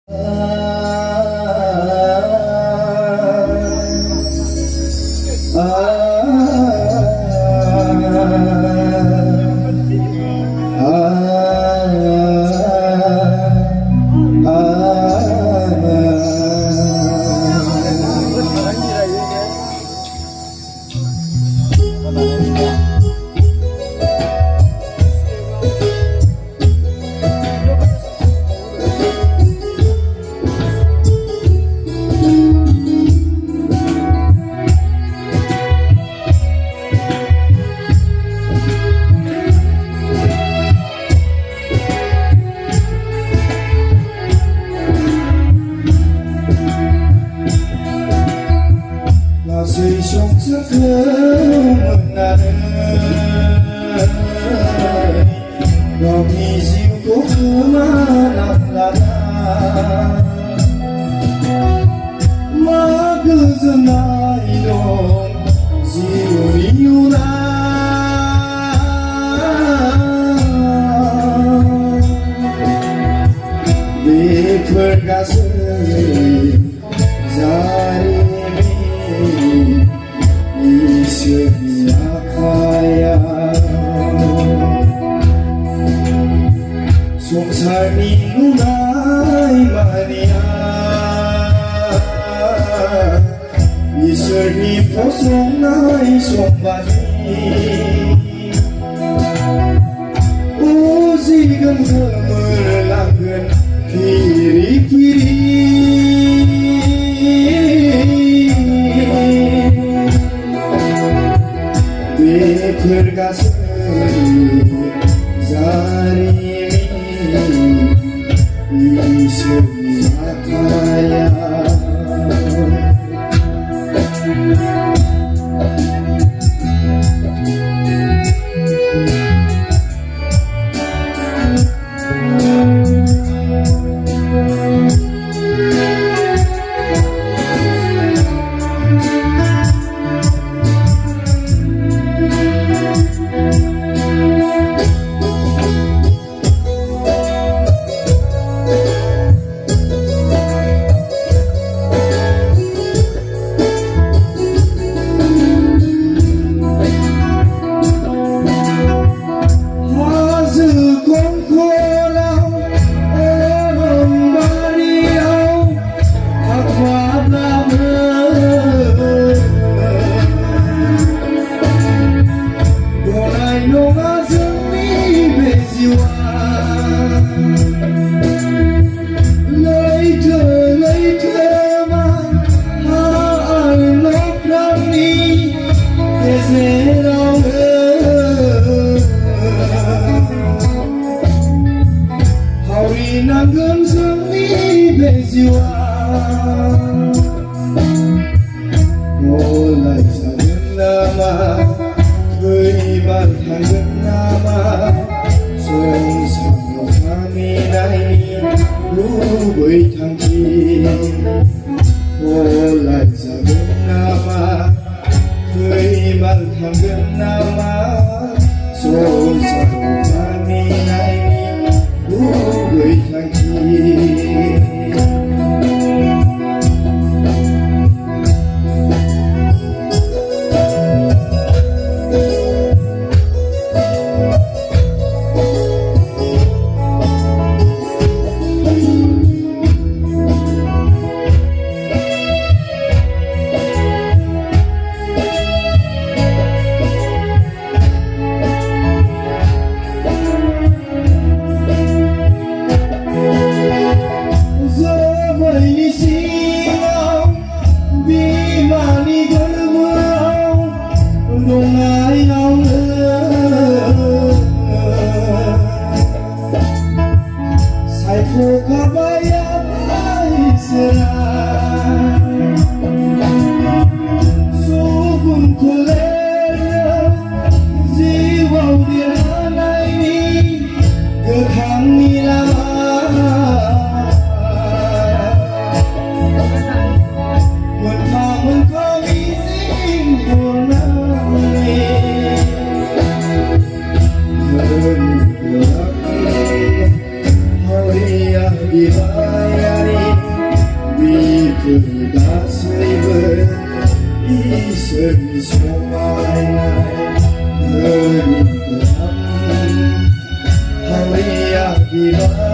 나의 성스러운 나는 너미 지우고 그만하라 막으서 나이로 지우리우나 내 펄가슴이 자리미 이슬이 아파야 속살미 누나이 말이야 이슬이 보송 나이 손바지 오지금 금을 낚은 길이길이 내 펄가슴이 자리미 이슬이 아파야 Nanggung seni bejiwa mulai saling nama beriman tanggung nama sengsara kami naik lubui tangki mulai saling nama beriman tanggung nama sengsara kami naik lubui tangki 그 다스림은 이슬 소마의 날 너님 또한 하위하기만